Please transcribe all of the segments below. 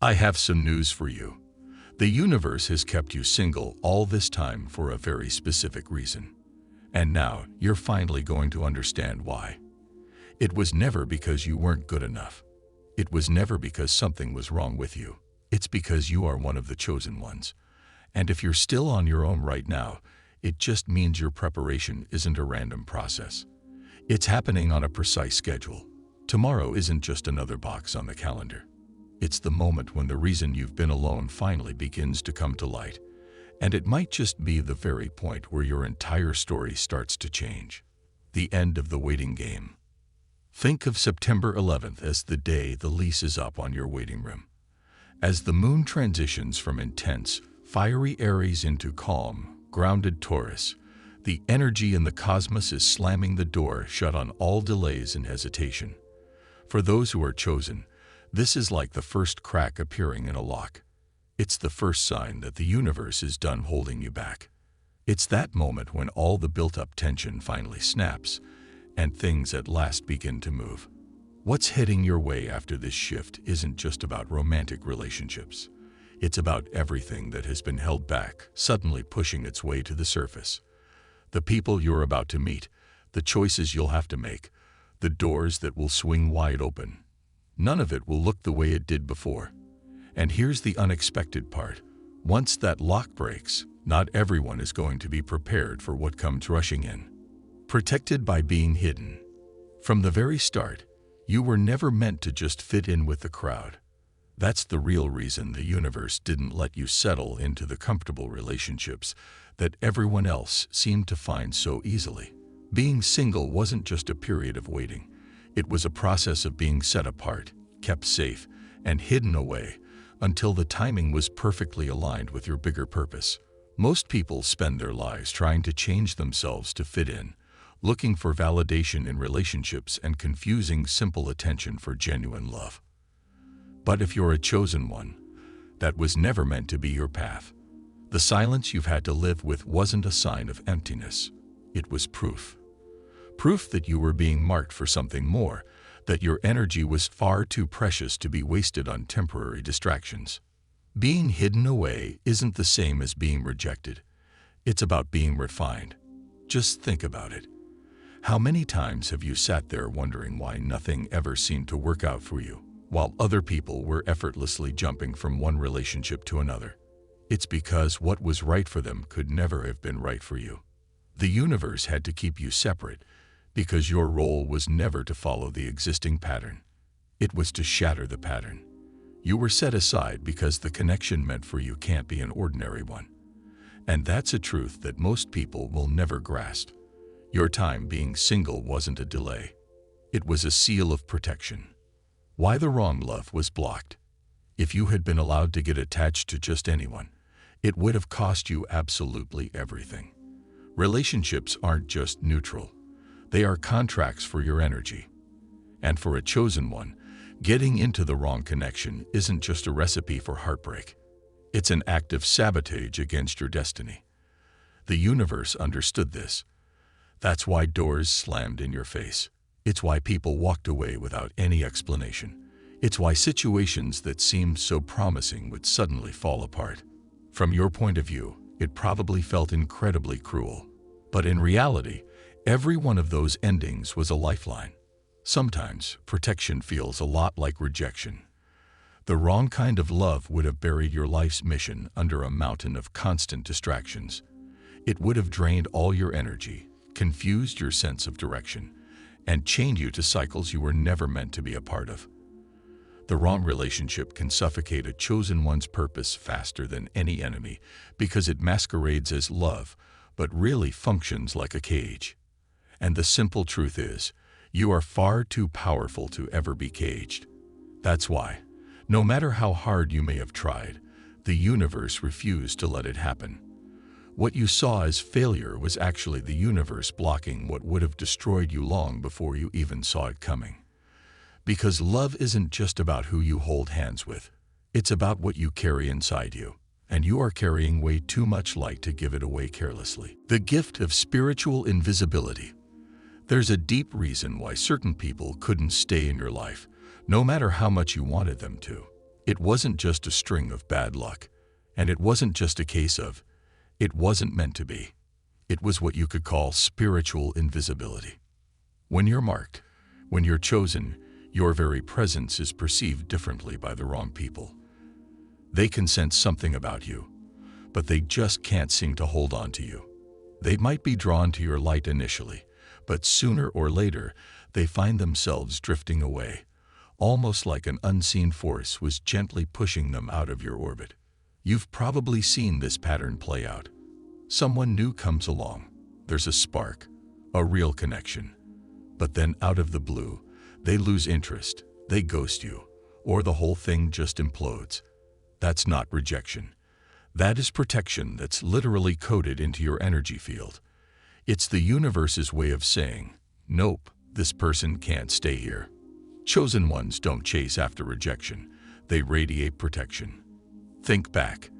I have some news for you. The universe has kept you single all this time for a very specific reason. And now you're finally going to understand why. It was never because you weren't good enough. It was never because something was wrong with you. It's because you are one of the chosen ones. And if you're still on your own right now, it just means your preparation isn't a random process. It's happening on a precise schedule. Tomorrow isn't just another box on the calendar. It's the moment when the reason you've been alone finally begins to come to light. And it might just be the very point where your entire story starts to change. The end of the waiting game. Think of September 11th as the day the lease is up on your waiting room. As the moon transitions from intense, fiery Aries into calm, grounded Taurus, the energy in the cosmos is slamming the door shut on all delays and hesitation. For those who are chosen, this is like the first crack appearing in a lock. It's the first sign that the universe is done holding you back. It's that moment when all the built-up tension finally snaps, and things at last begin to move. What's heading your way after this shift isn't just about romantic relationships. It's about everything that has been held back, suddenly pushing its way to the surface. The people you're about to meet, the choices you'll have to make, the doors that will swing wide open. None of it will look the way it did before. And here's the unexpected part. Once that lock breaks, not everyone is going to be prepared for what comes rushing in. Protected by being hidden. From the very start, you were never meant to just fit in with the crowd. That's the real reason the universe didn't let you settle into the comfortable relationships that everyone else seemed to find so easily. Being single wasn't just a period of waiting. It was a process of being set apart, kept safe, and hidden away until the timing was perfectly aligned with your bigger purpose. Most people spend their lives trying to change themselves to fit in, looking for validation in relationships and confusing simple attention for genuine love. But if you're a chosen one, that was never meant to be your path. The silence you've had to live with wasn't a sign of emptiness. It was proof. Proof that you were being marked for something more, that your energy was far too precious to be wasted on temporary distractions. Being hidden away isn't the same as being rejected. It's about being refined. Just think about it. How many times have you sat there wondering why nothing ever seemed to work out for you, while other people were effortlessly jumping from one relationship to another? It's because what was right for them could never have been right for you. The universe had to keep you separate, because your role was never to follow the existing pattern. It was to shatter the pattern. You were set aside because the connection meant for you can't be an ordinary one. And that's a truth that most people will never grasp. Your time being single wasn't a delay. It was a seal of protection. Why the wrong love was blocked. If you had been allowed to get attached to just anyone, it would have cost you absolutely everything. Relationships aren't just neutral. They are contracts for your energy. And for a chosen one, getting into the wrong connection isn't just a recipe for heartbreak. It's an act of sabotage against your destiny. The universe understood this. That's why doors slammed in your face. It's why people walked away without any explanation. It's why situations that seemed so promising would suddenly fall apart. From your point of view, it probably felt incredibly cruel. But in reality, every one of those endings was a lifeline. Sometimes, protection feels a lot like rejection. The wrong kind of love would have buried your life's mission under a mountain of constant distractions. It would have drained all your energy, confused your sense of direction, and chained you to cycles you were never meant to be a part of. The wrong relationship can suffocate a chosen one's purpose faster than any enemy because it masquerades as love, but really functions like a cage. And the simple truth is, you are far too powerful to ever be caged. That's why, no matter how hard you may have tried, the universe refused to let it happen. What you saw as failure was actually the universe blocking what would have destroyed you long before you even saw it coming. Because love isn't just about who you hold hands with. It's about what you carry inside you. And you are carrying way too much light to give it away carelessly. The gift of spiritual invisibility. There's a deep reason why certain people couldn't stay in your life, no matter how much you wanted them to. It wasn't just a string of bad luck, and it wasn't just a case of, it wasn't meant to be. It was what you could call spiritual invisibility. When you're marked, when you're chosen, your very presence is perceived differently by the wrong people. They can sense something about you, but they just can't seem to hold on to you. They might be drawn to your light initially, but sooner or later, they find themselves drifting away, almost like an unseen force was gently pushing them out of your orbit. You've probably seen this pattern play out. Someone new comes along, there's a spark, a real connection. But then out of the blue, they lose interest, they ghost you, or the whole thing just implodes. That's not rejection. That is protection that's literally coded into your energy field. It's the universe's way of saying, nope, this person can't stay here. Chosen ones don't chase after rejection, they radiate protection. Think back.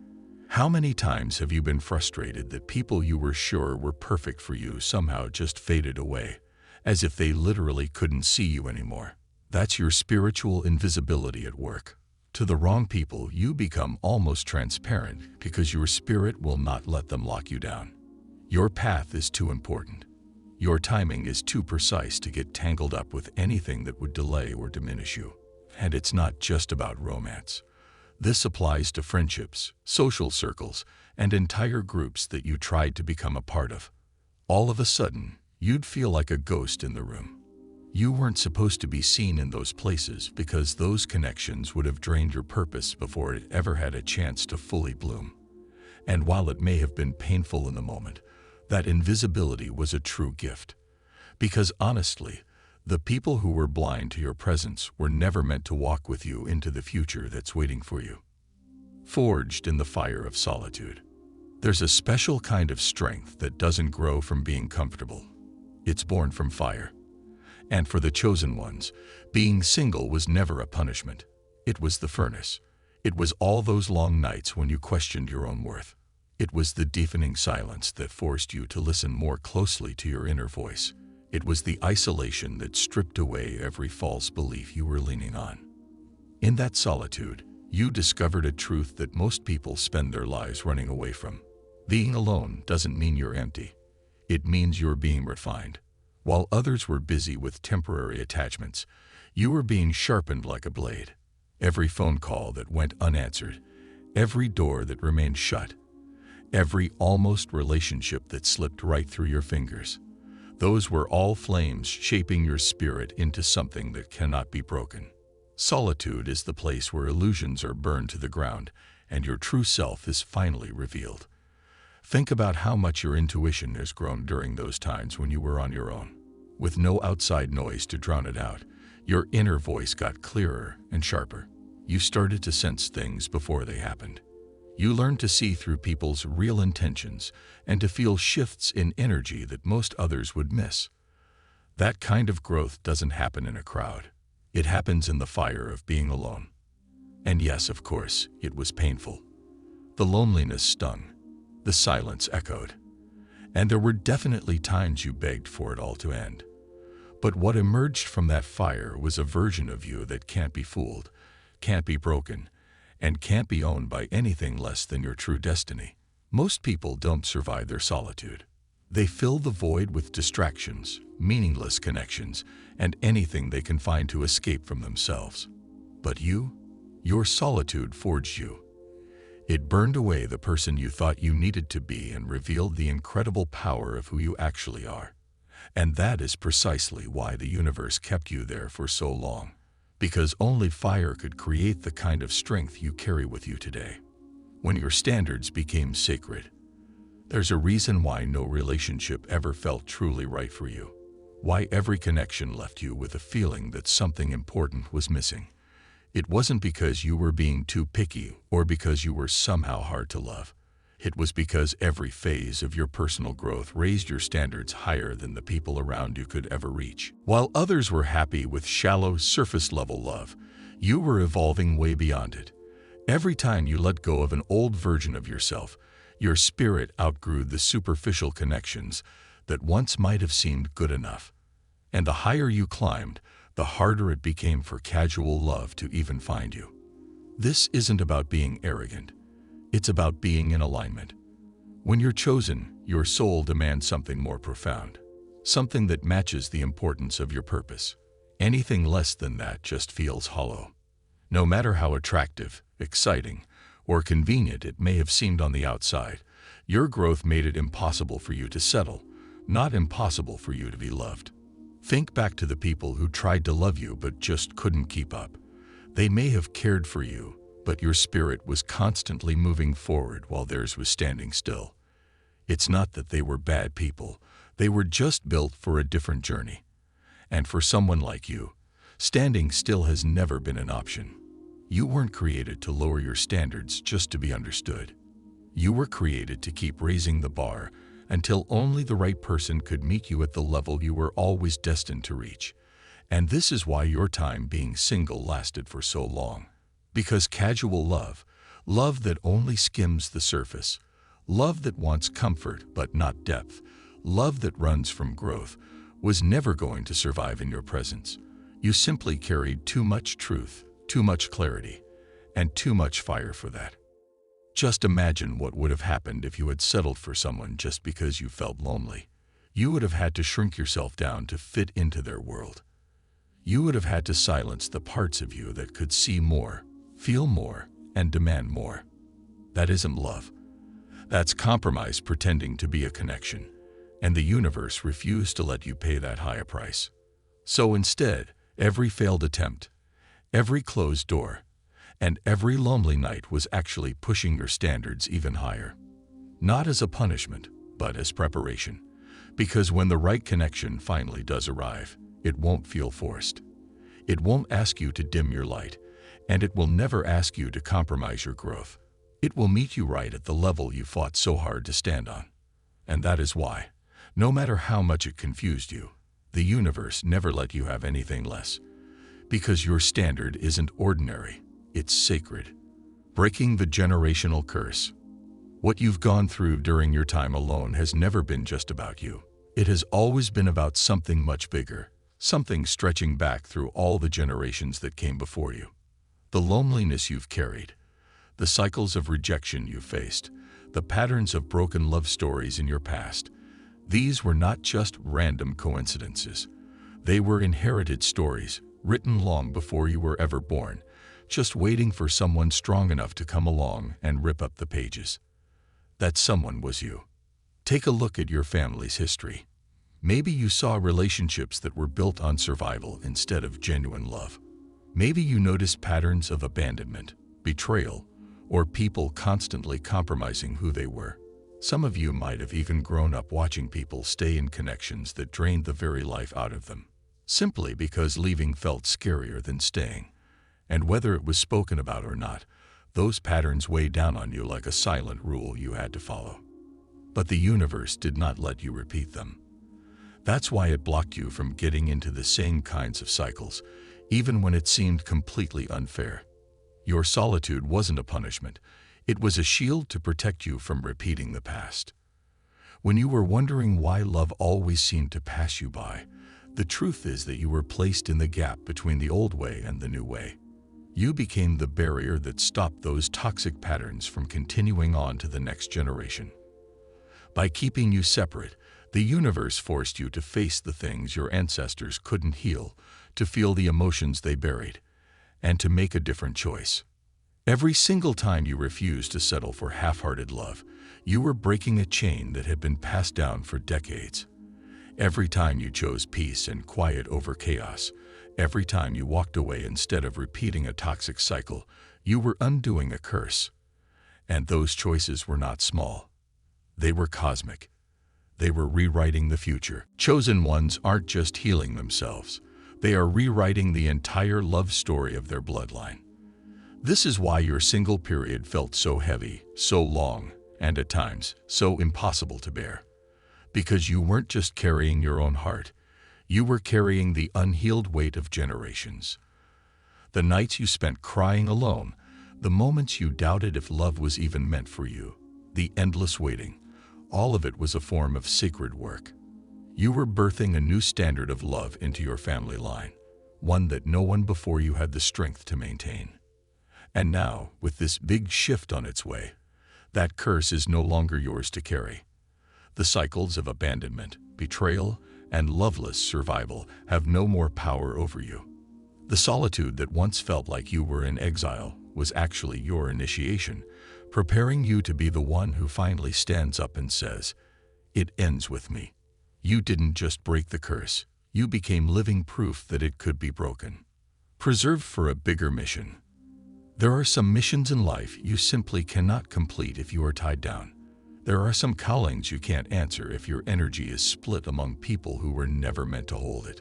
How many times have you been frustrated that people you were sure were perfect for you somehow just faded away, as if they literally couldn't see you anymore? That's your spiritual invisibility at work. To the wrong people, you become almost transparent because your spirit will not let them lock you down. Your path is too important. Your timing is too precise to get tangled up with anything that would delay or diminish you. And it's not just about romance. This applies to friendships, social circles, and entire groups that you tried to become a part of. All of a sudden, you'd feel like a ghost in the room. You weren't supposed to be seen in those places because those connections would have drained your purpose before it ever had a chance to fully bloom. And while it may have been painful in the moment, that invisibility was a true gift. Because honestly, the people who were blind to your presence were never meant to walk with you into the future that's waiting for you. Forged in the fire of solitude. There's a special kind of strength that doesn't grow from being comfortable. It's born from fire. And for the chosen ones, being single was never a punishment. It was the furnace. It was all those long nights when you questioned your own worth. It was the deafening silence that forced you to listen more closely to your inner voice. It was the isolation that stripped away every false belief you were leaning on. In that solitude, you discovered a truth that most people spend their lives running away from. Being alone doesn't mean you're empty. It means you're being refined. While others were busy with temporary attachments, you were being sharpened like a blade. Every phone call that went unanswered, every door that remained shut, every almost relationship that slipped right through your fingers. Those were all flames shaping your spirit into something that cannot be broken. Solitude is the place where illusions are burned to the ground and your true self is finally revealed. Think about how much your intuition has grown during those times when you were on your own. With no outside noise to drown it out, your inner voice got clearer and sharper. You started to sense things before they happened. You learned to see through people's real intentions and to feel shifts in energy that most others would miss. That kind of growth doesn't happen in a crowd. It happens in the fire of being alone. And yes, of course, it was painful. The loneliness stung. The silence echoed. And there were definitely times you begged for it all to end. But what emerged from that fire was a version of you that can't be fooled, can't be broken, and can't be owned by anything less than your true destiny. Most people don't survive their solitude. They fill the void with distractions, meaningless connections, and anything they can find to escape from themselves. But you, your solitude forged you. It burned away the person you thought you needed to be and revealed the incredible power of who you actually are. And that is precisely why the universe kept you there for so long. Because only fire could create the kind of strength you carry with you today. When your standards became sacred, there's a reason why no relationship ever felt truly right for you. Why every connection left you with a feeling that something important was missing. It wasn't because you were being too picky or because you were somehow hard to love. It was because every phase of your personal growth raised your standards higher than the people around you could ever reach. While others were happy with shallow, surface-level love, you were evolving way beyond it. Every time you let go of an old version of yourself, your spirit outgrew the superficial connections that once might have seemed good enough. And the higher you climbed, the harder it became for casual love to even find you. This isn't about being arrogant. It's about being in alignment. When you're chosen, your soul demands something more profound, something that matches the importance of your purpose. Anything less than that just feels hollow. No matter how attractive, exciting, or convenient it may have seemed on the outside, your growth made it impossible for you to settle, not impossible for you to be loved. Think back to the people who tried to love you but just couldn't keep up. They may have cared for you, but your spirit was constantly moving forward while theirs was standing still. It's not that they were bad people. They were just built for a different journey. And for someone like you, standing still has never been an option. You weren't created to lower your standards just to be understood. You were created to keep raising the bar until only the right person could meet you at the level you were always destined to reach. And this is why your time being single lasted for so long. Because casual love, love that only skims the surface, love that wants comfort but not depth, love that runs from growth, was never going to survive in your presence. You simply carried too much truth, too much clarity, and too much fire for that. Just imagine what would have happened if you had settled for someone just because you felt lonely. You would have had to shrink yourself down to fit into their world. You would have had to silence the parts of you that could see more, feel more, and demand more. That isn't love. That's compromise pretending to be a connection, and the universe refused to let you pay that high a price. So instead, every failed attempt, every closed door, and every lonely night was actually pushing your standards even higher. Not as a punishment, but as preparation. Because when the right connection finally does arrive, it won't feel forced. It won't ask you to dim your light, and it will never ask you to compromise your growth. It will meet you right at the level you fought so hard to stand on. And that is why, no matter how much it confused you, the universe never let you have anything less. Because your standard isn't ordinary, it's sacred. Breaking the generational curse. What you've gone through during your time alone has never been just about you. It has always been about something much bigger, something stretching back through all the generations that came before you. The loneliness you've carried, the cycles of rejection you've faced, the patterns of broken love stories in your past, these were not just random coincidences. They were inherited stories, written long before you were ever born, just waiting for someone strong enough to come along and rip up the pages. That someone was you. Take a look at your family's history. Maybe you saw relationships that were built on survival instead of genuine love. Maybe you noticed patterns of abandonment, betrayal, or people constantly compromising who they were. Some of you might have even grown up watching people stay in connections that drained the very life out of them, simply because leaving felt scarier than staying. And whether it was spoken about or not, those patterns weighed down on you like a silent rule you had to follow. But the universe did not let you repeat them. That's why it blocked you from getting into the same kinds of cycles, even when it seemed completely unfair. Your solitude wasn't a punishment. It was a shield to protect you from repeating the past. When you were wondering why love always seemed to pass you by, the truth is that you were placed in the gap between the old way and the new way. You became the barrier that stopped those toxic patterns from continuing on to the next generation. By keeping you separate, the universe forced you to face the things your ancestors couldn't heal, to feel the emotions they buried, and to make a different choice. Every single time you refused to settle for half-hearted love, you were breaking a chain that had been passed down for decades. Every time you chose peace and quiet over chaos, every time you walked away instead of repeating a toxic cycle, you were undoing a curse. And those choices were not small. They were cosmic. They were rewriting the future. Chosen ones aren't just healing themselves. They are rewriting the entire love story of their bloodline. This is why your single period felt so heavy, so long, and at times, so impossible to bear. Because you weren't just carrying your own heart. You were carrying the unhealed weight of generations. The nights you spent crying alone, the moments you doubted if love was even meant for you, the endless waiting, all of it was a form of sacred work. You were birthing a new standard of love into your family line, one that no one before you had the strength to maintain. And now, with this big shift on its way, that curse is no longer yours to carry. The cycles of abandonment, betrayal, and loveless survival have no more power over you. The solitude that once felt like you were in exile was actually your initiation, preparing you to be the one who finally stands up and says, "It ends with me." You didn't just break the curse, you became living proof that it could be broken. Preserved for a bigger mission. There are some missions in life you simply cannot complete if you are tied down. There are some callings you can't answer if your energy is split among people who were never meant to hold it.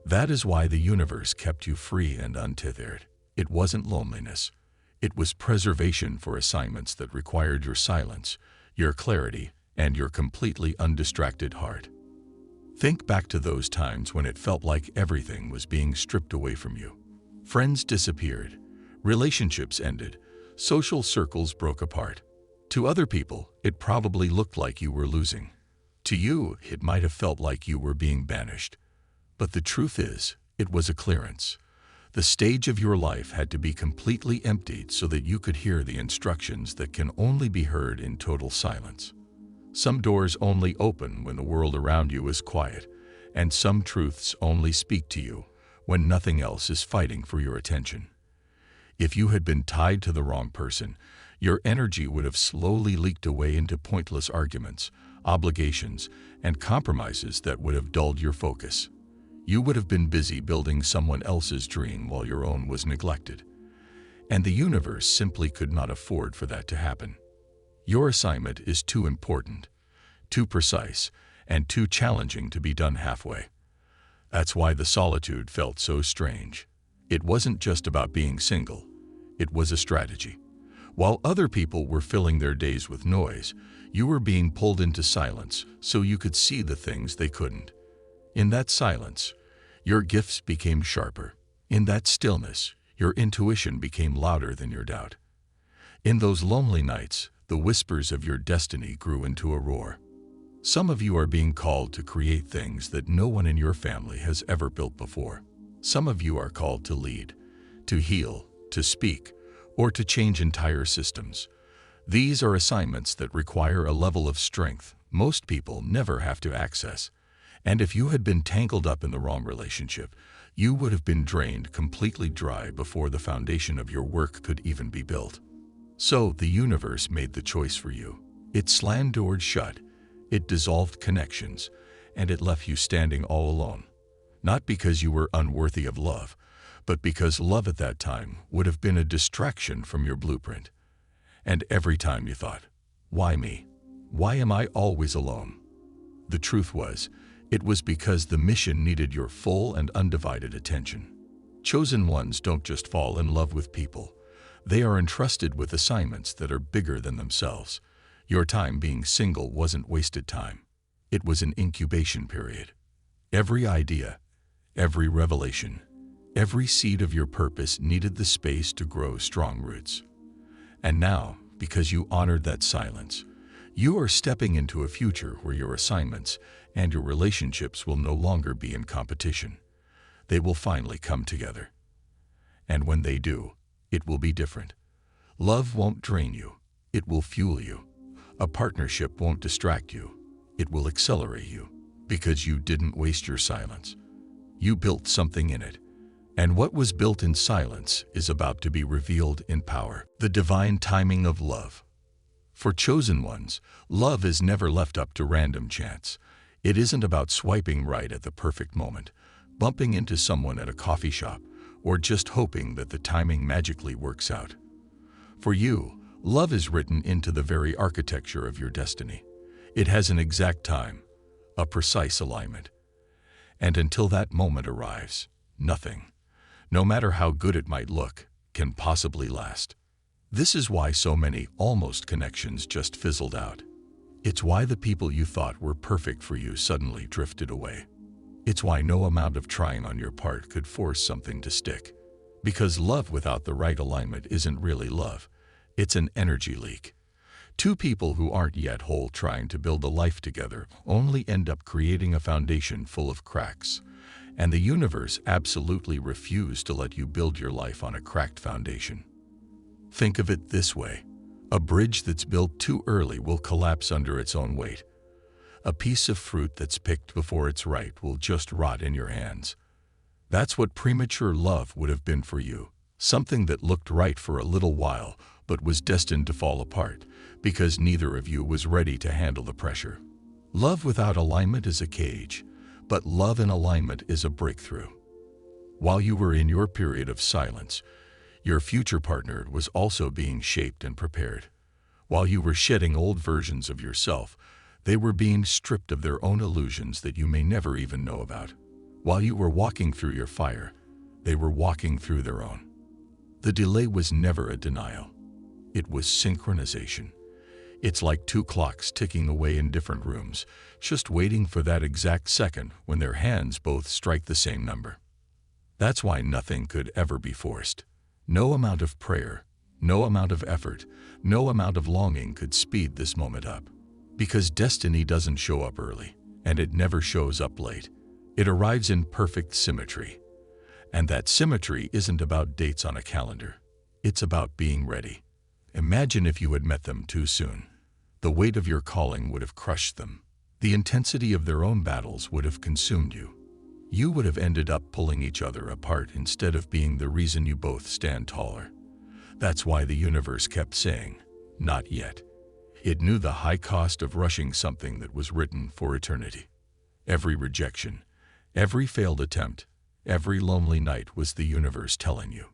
That is why the universe kept you free and untethered. It wasn't loneliness. It was preservation for assignments that required your silence, your clarity, and your completely undistracted heart. Think back to those times when it felt like everything was being stripped away from you. Friends disappeared, relationships ended, social circles broke apart. To other people, it probably looked like you were losing. To you, it might have felt like you were being banished. But the truth is, it was a clearance. The stage of your life had to be completely emptied so that you could hear the instructions that can only be heard in total silence. Some doors only open when the world around you is quiet, and some truths only speak to you when nothing else is fighting for your attention. If you had been tied to the wrong person, your energy would have slowly leaked away into pointless arguments, obligations, and compromises that would have dulled your focus. You would have been busy building someone else's dream while your own was neglected. And the universe simply could not afford for that to happen. Your assignment is too important, too precise, and too challenging to be done halfway. That's why the solitude felt so strange. It wasn't just about being single. It was a strategy. While other people were filling their days with noise, you were being pulled into silence so you could see the things they couldn't. In that silence, your gifts became sharper. In that stillness, your intuition became louder than your doubt. In those lonely nights, the whispers of your destiny grew into a roar. Some of you are being called to create things that no one in your family has ever built before. Some of you are called to lead, to heal, to speak, or to change entire systems. These are assignments that require a level of strength most people never have to access. And if you had been tangled up in the wrong relationship, you would have been drained completely dry before the foundation of your work could even be built. So the universe made the choice for you. It slammed doors shut, it dissolved connections, and it left you standing all alone. Not because you were unworthy of love, but because love at that time would have been a distraction from your blueprint. And every time you thought, why me? Why am I always alone? The truth was, it was because the mission needed your full and undivided attention. Chosen ones don't just fall in love with people. They are entrusted with assignments that are bigger than themselves. Your time being single wasn't wasted time. It was an incubation period. Every idea, every revelation, every seed of your purpose needed the space to grow strong roots. And now, because you honored that silence, you are stepping into a future where your assignments and your relationships will no longer be in competition. They will finally come together. And when they do, it will be different. Love won't drain you, it will fuel you. A partnership won't distract you, it will accelerate you. Because you didn't waste your silence. You built something in it. And what was built in silence is about to be revealed in power. The divine timing of love. For chosen ones, love is never left up to random chance. It isn't about swiping right at the perfect moment, bumping into someone at a coffee shop, or just hoping that the timing magically works out. For you, love is written into the very architecture of your destiny. It has an exact time, a precise alignment. And until that moment arrives, nothing, no matter how good it might look, can possibly last. This is why so many almost connections just fizzled out. It's why the people you thought were perfect for you suddenly drifted away. It's why no amount of trying on your part could force something to stick. Because love without the right alignment isn't really love. It's an energy leak. Two people who aren't yet whole trying to build a life together only end up creating a foundation full of cracks. And the universe absolutely refused to let you build your life on a cracked foundation. Think of it this way. A bridge that's built too early will collapse under its own weight. A piece of fruit that's picked before it's ripe will just rot in your hands. That's what premature love would have been for you. Something that looked right for a little while, but was destined to fall apart, because neither of you was ready to handle the pressure. Love without alignment is a cage, but love in alignment is a breakthrough. While you were in your period of silence, your future partner was also being shaped and prepared. While you were shedding old versions of yourself, they were being stripped of their own illusions that you may never even know about. While you were walking through your fire, they were walking through their own. The delay was never a denial. It was synchronization. It's like two clocks ticking away in different rooms, just waiting for that exact second when their hands both strike the same number. That's why nothing could ever be forced. No amount of prayer, no amount of effort, no amount of longing could speed this moment up. Because destiny doesn't show up early, and it never shows up late. It arrives in perfect symmetry. And that symmetry isn't about dates on a calendar. It's about being ready. Imagine if you had met them too soon. The weight of your calling would have crushed them. The intensity of their own battles would have consumed you. You would have ended up pulling each other apart instead of being the reason you both stand taller. That's why the universe kept saying, "Not yet." It knew the high cost of rushing something that was written for eternity. Every rejection, every failed attempt, every lonely night was the universe telling you,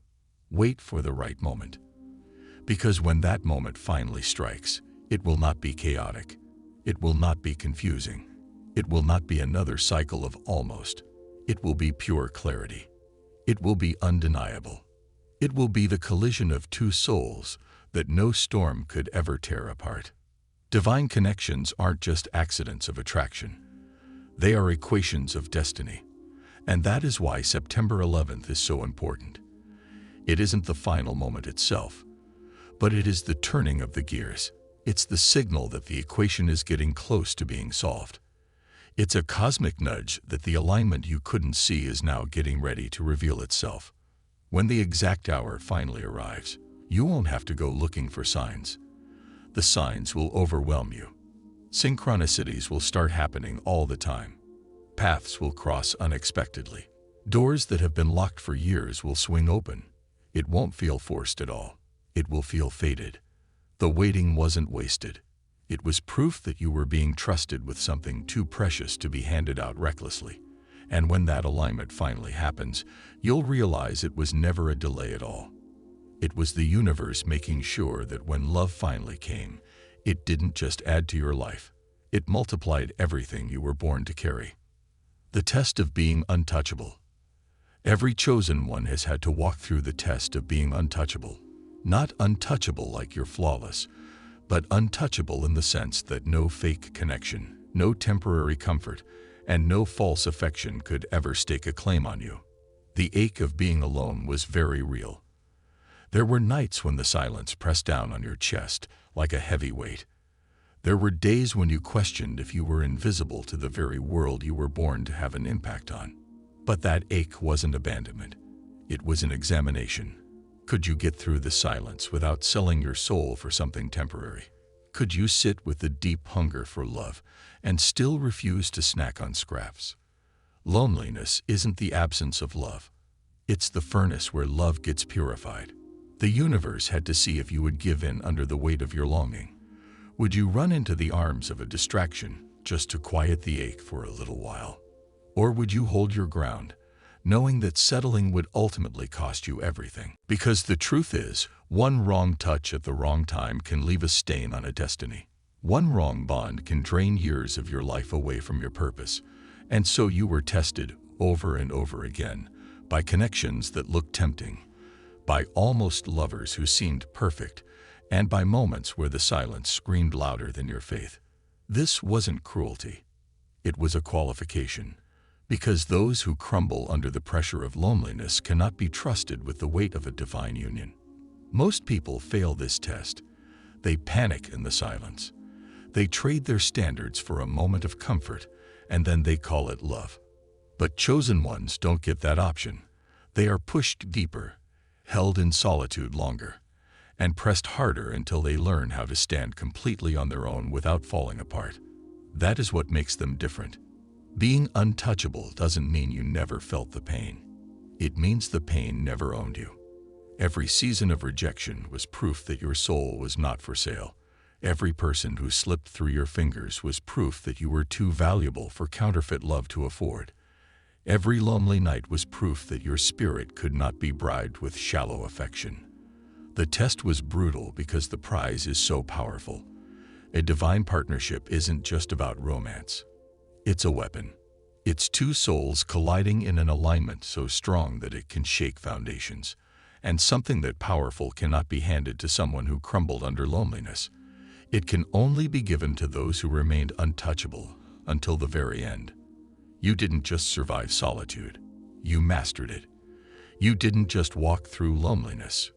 wait for the right moment. Because when that moment finally strikes, it will not be chaotic. It will not be confusing. It will not be another cycle of almost. It will be pure clarity. It will be undeniable. It will be the collision of two souls that no storm could ever tear apart. Divine connections aren't just accidents of attraction. They are equations of destiny. And that is why September 11th is so important. It isn't the final moment itself, but it is the turning of the gears. It's the signal that the equation is getting close to being solved. It's a cosmic nudge that the alignment you couldn't see is now getting ready to reveal itself. When the exact hour finally arrives, you won't have to go looking for signs. The signs will overwhelm you. Synchronicities will start happening all the time. Paths will cross unexpectedly. Doors that have been locked for years will swing open. It won't feel forced at all. It will feel fated. The waiting wasn't wasted. It was proof that you were being trusted with something too precious to be handed out recklessly. And when that alignment finally happens, you'll realize it was never a delay at all. It was the universe making sure that when love finally came, it didn't just add to your life. It multiplied everything you were born to carry. The test of being untouchable. Every chosen one has had to walk through the test of being untouchable. Not untouchable like you're flawless, but untouchable in the sense that no fake connection, no temporary comfort, and no false affection could ever stake a claim on you. The ache of being alone was very real. There were nights when the silence pressed down on your chest like a heavy weight. There were days when you questioned if you were invisible to the very world you were born to have an impact on. But that ache wasn't abandonment. It was an examination. Could you get through the silence without selling your soul for something temporary? Could you sit with the deep hunger for love and still refuse to snack on scraps? Loneliness isn't the absence of love. It's the furnace where love gets purified. The universe had to see if you would give in under the weight of your longing. Would you run into the arms of a distraction just to quiet the ache for a little while? Or would you hold your ground, knowing that settling would ultimately cost you everything? Because the truth is, one wrong touch at the wrong time can leave a stain on a destiny. One wrong bond can drain years of your life away from your purpose. And so you were tested over and over again by connections that looked tempting, by almost lovers who seemed perfect, and by moments where the silence screamed louder than your faith. This wasn't cruelty. It was a qualification. Because those who crumble under the pressure of loneliness cannot be trusted with the weight of a divine union. Most people fail this test. They panic in the silence. They trade their standards for a moment of comfort, and then they call it love. But chosen ones don't get that option. They are pushed deeper, held in solitude longer, and pressed harder until they learn how to stand completely on their own without falling apart. That is what makes them different. Being untouchable doesn't mean you never felt the pain. It means the pain never owned you. Every season of rejection was proof that your soul was not for sale. Every person who slipped through your fingers was proof that you were too valuable for counterfeit love to afford. Every lonely night was proof that your spirit could not be bribed with shallow affection. The test was brutal because the prize is so powerful. A divine partnership isn't just about romance. It's a weapon. It's two souls colliding in an alignment so strong that it can shake foundations, and something that powerful cannot be handed to someone who crumbled under loneliness. It can only be given to those who remained untouchable until the very end. You didn't just survive solitude. You mastered it. You didn't just walk through loneliness.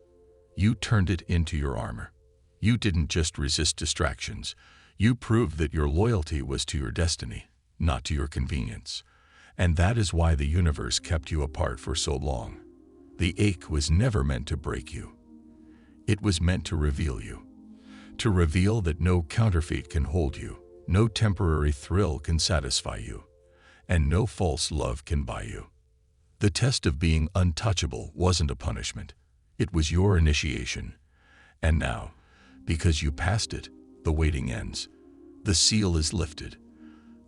You turned it into your armor. You didn't just resist distractions. You proved that your loyalty was to your destiny, not to your convenience. And that is why the universe kept you apart for so long. The ache was never meant to break you. It was meant to reveal you. To reveal that no counterfeit can hold you, no temporary thrill can satisfy you, and no false love can buy you. The test of being untouchable wasn't a punishment. It was your initiation. And now, because you passed it, the waiting ends. The seal is lifted.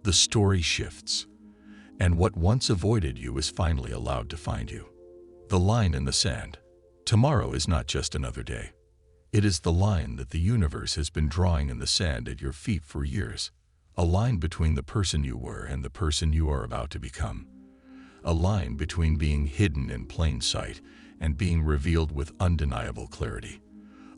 The story shifts. And what once avoided you is finally allowed to find you. The line in the sand. Tomorrow is not just another day. It is the line that the universe has been drawing in the sand at your feet for years. A line between the person you were and the person you are about to become. A line between being hidden in plain sight and being revealed with undeniable clarity.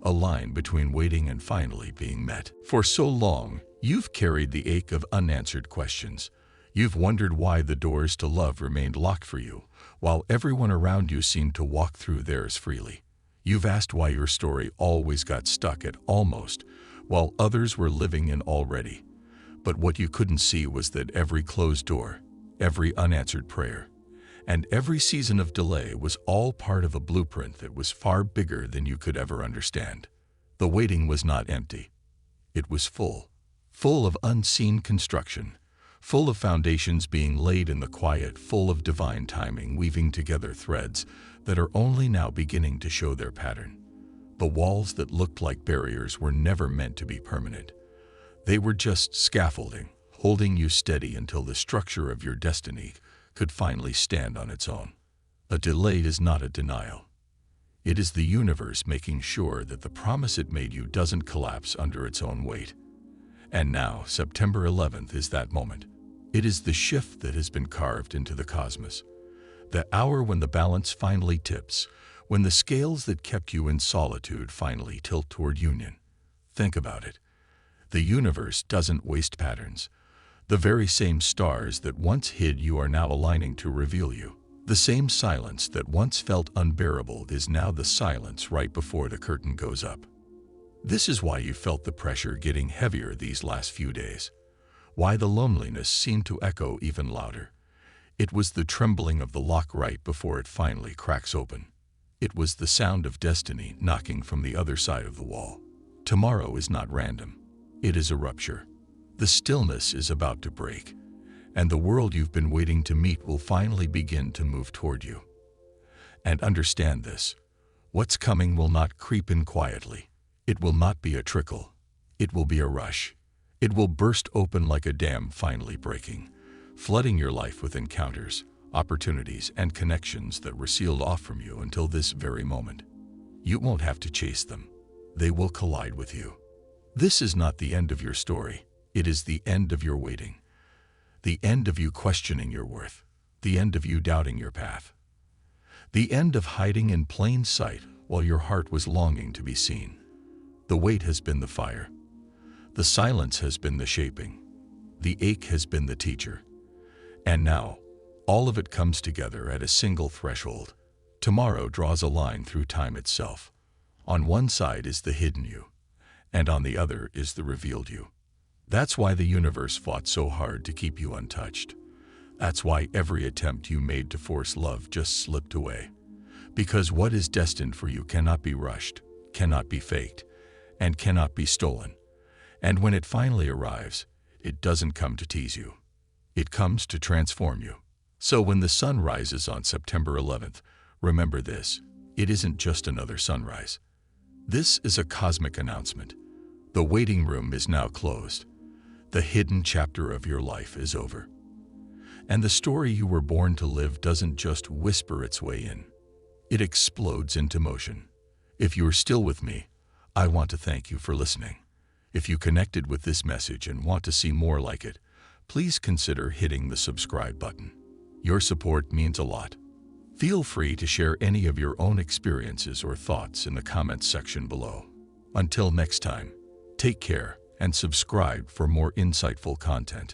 A line between waiting and finally being met. For so long, you've carried the ache of unanswered questions. You've wondered why the doors to love remained locked for you, while everyone around you seemed to walk through theirs freely. You've asked why your story always got stuck at almost, while others were living in already. But what you couldn't see was that every closed door, every unanswered prayer, and every season of delay was all part of a blueprint that was far bigger than you could ever understand. The waiting was not empty. It was full of unseen construction, full of foundations being laid in the quiet, full of divine timing weaving together threads that are only now beginning to show their pattern. The walls that looked like barriers were never meant to be permanent. They were just scaffolding, holding you steady until the structure of your destiny could finally stand on its own. A delay is not a denial. It is the universe making sure that the promise it made you doesn't collapse under its own weight. And now, September 11th is that moment. It is the shift that has been carved into the cosmos. The hour when the balance finally tips, when the scales that kept you in solitude finally tilt toward union. Think about it. The universe doesn't waste patterns. The very same stars that once hid you are now aligning to reveal you. The same silence that once felt unbearable is now the silence right before the curtain goes up. This is why you felt the pressure getting heavier these last few days. Why the loneliness seemed to echo even louder. It was the trembling of the lock right before it finally cracks open. It was the sound of destiny knocking from the other side of the wall. Tomorrow is not random. It is a rupture. The stillness is about to break, and the world you've been waiting to meet will finally begin to move toward you. And understand this. What's coming will not creep in quietly. It will not be a trickle. It will be a rush. It will burst open like a dam finally breaking, flooding your life with encounters, opportunities, and connections that were sealed off from you until this very moment. You won't have to chase them. They will collide with you. This is not the end of your story. It is the end of your waiting. The end of you questioning your worth. The end of you doubting your path. The end of hiding in plain sight while your heart was longing to be seen. The wait has been the fire. The silence has been the shaping. The ache has been the teacher. And now, all of it comes together at a single threshold. Tomorrow draws a line through time itself. On one side is the hidden you, and on the other is the revealed you. That's why the universe fought so hard to keep you untouched. That's why every attempt you made to force love just slipped away. Because what is destined for you cannot be rushed, cannot be faked and cannot be stolen. And when it finally arrives, it doesn't come to tease you. It comes to transform you. So when the sun rises on September 11th, remember this: it isn't just another sunrise. This is a cosmic announcement. The waiting room is now closed. The hidden chapter of your life is over. And the story you were born to live doesn't just whisper its way in. It explodes into motion. If you're still with me, I want to thank you for listening. If you connected with this message and want to see more like it, please consider hitting the subscribe button. Your support means a lot. Feel free to share any of your own experiences or thoughts in the comments section below. Until next time, take care and subscribe for more insightful content.